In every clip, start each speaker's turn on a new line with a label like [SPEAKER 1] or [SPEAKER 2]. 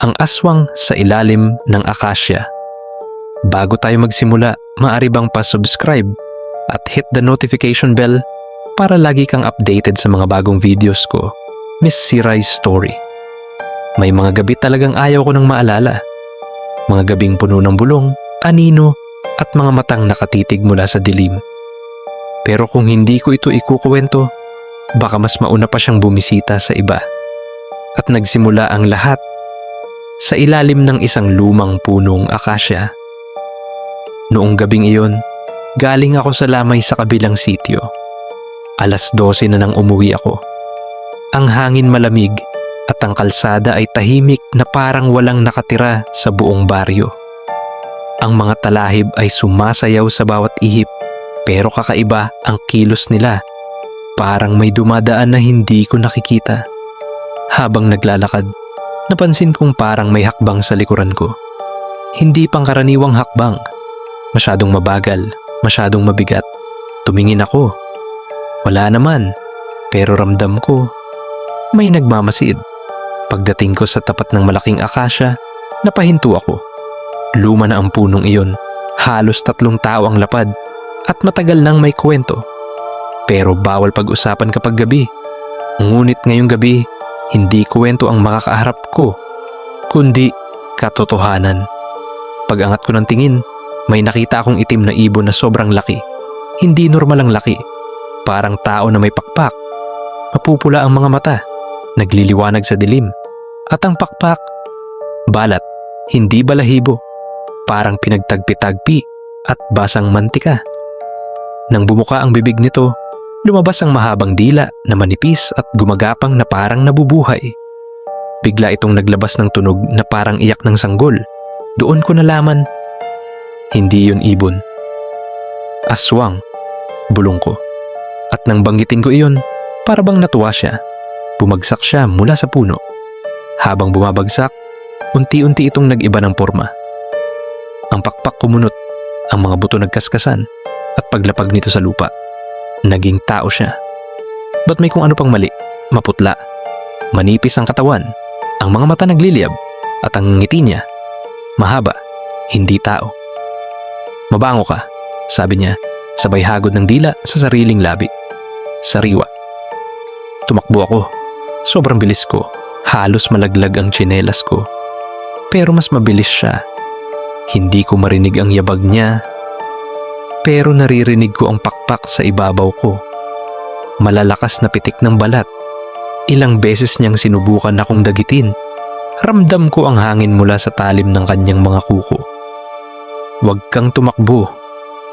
[SPEAKER 1] ang aswang sa ilalim ng akasya. Bago tayo magsimula, maaari bang pa-subscribe at hit the notification bell para lagi kang updated sa mga bagong videos ko, Miss Sirai's Story. May mga gabi talagang ayaw ko nang maalala. Mga gabing puno ng bulong, anino at mga matang nakatitig mula sa dilim. Pero kung hindi ko ito ikukuwento, baka mas mauna pa siyang bumisita sa iba. At nagsimula ang lahat sa ilalim ng isang lumang punong akasya. Noong gabing iyon, galing ako sa lamay sa kabilang sitio. 12:00 na nang umuwi ako. Ang hangin malamig at ang kalsada ay tahimik na parang walang nakatira sa buong baryo. Ang mga talahib ay sumasayaw sa bawat ihip, pero kakaiba ang kilos nila. Parang may dumadaan na hindi ko nakikita. Habang naglalakad, napansin kong parang may hakbang sa likuran ko. Hindi pangkaraniwang hakbang. Masyadong mabagal, masyadong mabigat. Tumingin ako. Wala naman, pero ramdam ko may nagmamasid. Pagdating ko sa tapat ng malaking akasya, napahinto ako. Luma na ang punong iyon. Halos 3 tao ang lapad at matagal nang may kwento. Pero bawal pag-usapan kapag gabi. Ngunit ngayong gabi, hindi kwento ang makakaharap ko, kundi katotohanan. Pag-angat ko ng tingin, may nakita akong itim na ibon na sobrang laki. Hindi normal ang laki. Parang tao na may pakpak. Mapupula ang mga mata, nagliliwanag sa dilim. At ang pakpak, balat, hindi balahibo. Parang pinagtagpi-tagpi at basang mantika. Nang bumuka ang bibig nito, lumabas ang mahabang dila na manipis at gumagapang na parang nabubuhay. Bigla itong naglabas ng tunog na parang iyak ng sanggol. Doon ko nalaman, hindi yun ibon. Aswang, bulong ko. At nang banggitin ko iyon, para bang natuwa siya. Bumagsak siya mula sa puno. Habang bumabagsak, unti-unti itong nag-iba ng porma. Ang pakpak kumunot, ang mga buto nagkaskasan, at paglapag nito sa lupa, naging tao siya. Ba't may kung ano pang mali? Maputla. Manipis ang katawan, ang mga mata nagliliyab, at ang ngiti niya, mahaba, hindi tao. Mabango ka, sabi niya, sabay hagod ng dila sa sariling labi. Sariwa. Tumakbo ako. Sobrang bilis ko. Halos malaglag ang tsinelas ko. Pero mas mabilis siya. Hindi ko marinig ang yabag niya. Pero naririnig ko ang pakpak sa ibabaw ko. Malalakas na pitik ng balat. Ilang beses niyang sinubukan akong dagitin. Ramdam ko ang hangin mula sa talim ng kanyang mga kuko. "Huwag kang tumakbo,"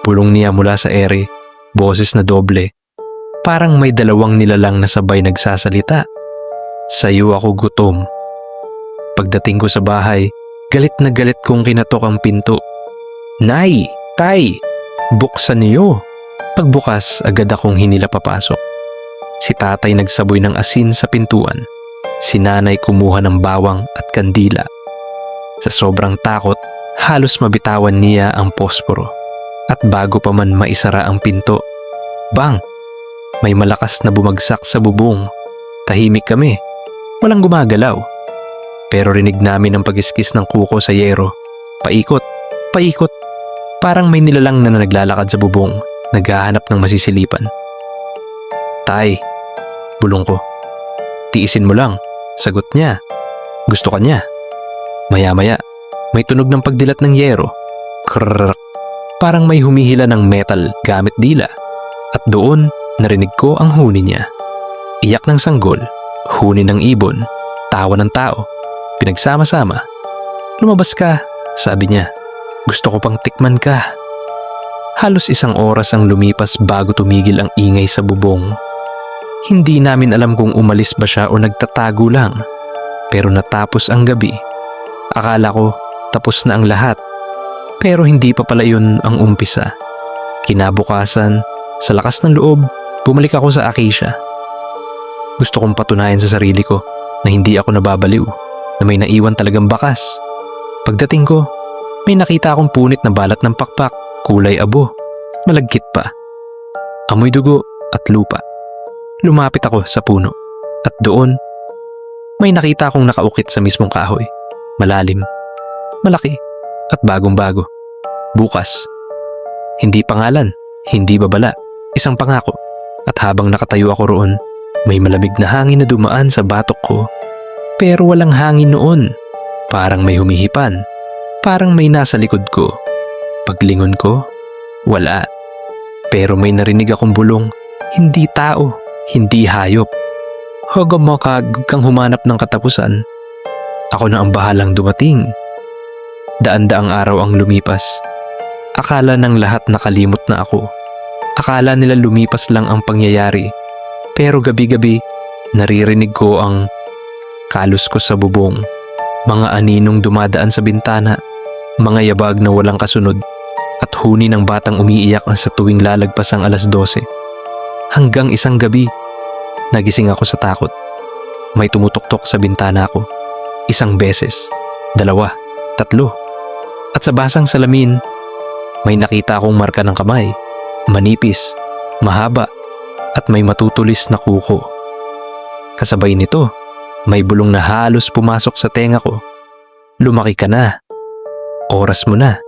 [SPEAKER 1] bulong niya mula sa ere, boses na doble. Parang may 2 nilalang na sabay nagsasalita. "Sa'yo ako gutom." Pagdating ko sa bahay, galit na galit kong kinatok ang pinto. "Nay! Tay! Buksan niyo!" Pagbukas, agad akong hinila papasok. Si tatay nagsaboy ng asin sa pintuan. Si nanay kumuha ng bawang at kandila. Sa sobrang takot, halos mabitawan niya ang posporo. At bago pa man maisara ang pinto, bang! May malakas na bumagsak sa bubong. Tahimik kami. Walang gumagalaw. Pero rinig namin ang pagiskis ng kuko sa yero. Paikot, paikot. Parang may nilalang na naglalakad sa bubong, naghahanap ng masisilipan. "Tay," bulong ko. "Tiisin mo lang," sagot niya. "Gusto ka niya." Maya-maya, may tunog ng pagdilat ng yero. Krrrr. Parang may humihila ng metal gamit dila. At doon, narinig ko ang huni niya. Iyak ng sanggol, huni ng ibon, tawa ng tao, pinagsama-sama. "Lumabas ka," sabi niya. "Gusto ko pang tikman ka." Halos 1 oras ang lumipas bago tumigil ang ingay sa bubong. Hindi namin alam kung umalis ba siya o nagtatago lang. Pero natapos ang gabi. Akala ko tapos na ang lahat. Pero hindi pa pala yun ang umpisa. Kinabukasan, sa lakas ng loob, bumalik ako sa Acacia. Gusto kong patunayan sa sarili ko na hindi ako nababaliw, na may naiwan talagang bakas. Pagdating ko, may nakita akong punit na balat ng pakpak, kulay abo, malagkit pa. Amoy dugo at lupa. Lumapit ako sa puno at doon, may nakita akong nakaukit sa mismong kahoy. Malalim, malaki, at bagong-bago. Bukas. Hindi pangalan, hindi babala, isang pangako. At habang nakatayo ako roon, may malamig na hangin na dumaan sa batok ko. Pero walang hangin noon. Parang may humihipan. Parang may nasa likod ko. Paglingon ko, wala. Pero may narinig akong bulong. Hindi tao, hindi hayop. Huwag kang humanap ng katapusan. Ako na ang bahalang dumating. Daan-daang araw ang lumipas. Akala ng lahat nakalimot na ako. Akala nila lumipas lang ang pangyayari. Pero gabi-gabi, naririnig ko ang kalos ko sa bubong. Mga aninong dumadaan sa bintana. Mga yabag na walang kasunod. At huni ng batang umiiyak sa tuwing lalagpas ang 12:00. Hanggang isang gabi, nagising ako sa takot. May tumutuktok sa bintana ko. Isang beses, 2, 3. At sa basang salamin, may nakita akong marka ng kamay. Manipis, mahaba, at may matutulis na kuko. Kasabay nito, may bulong na halos pumasok sa tenga ko. Lumaki ka na. Oras mo na.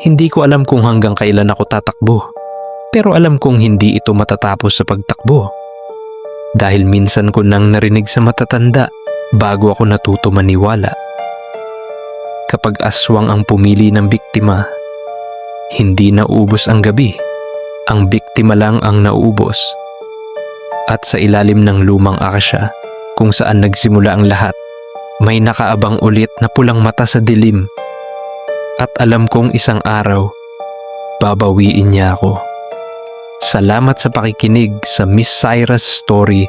[SPEAKER 1] Hindi ko alam kung hanggang kailan ako tatakbo. Pero alam kong hindi ito matatapos sa pagtakbo. Dahil minsan ko nang narinig sa matatanda bago ako natuto maniwala. Kapag aswang ang pumili ng biktima, hindi nauubos ang gabi. Ang biktima lang ang nauubos. At sa ilalim ng lumang akasya, kung saan nagsimula ang lahat, may nakaabang ulit na pulang mata sa dilim. At alam kong isang araw, babawiin niya ako. Salamat sa pakikinig sa Miss Syra's Story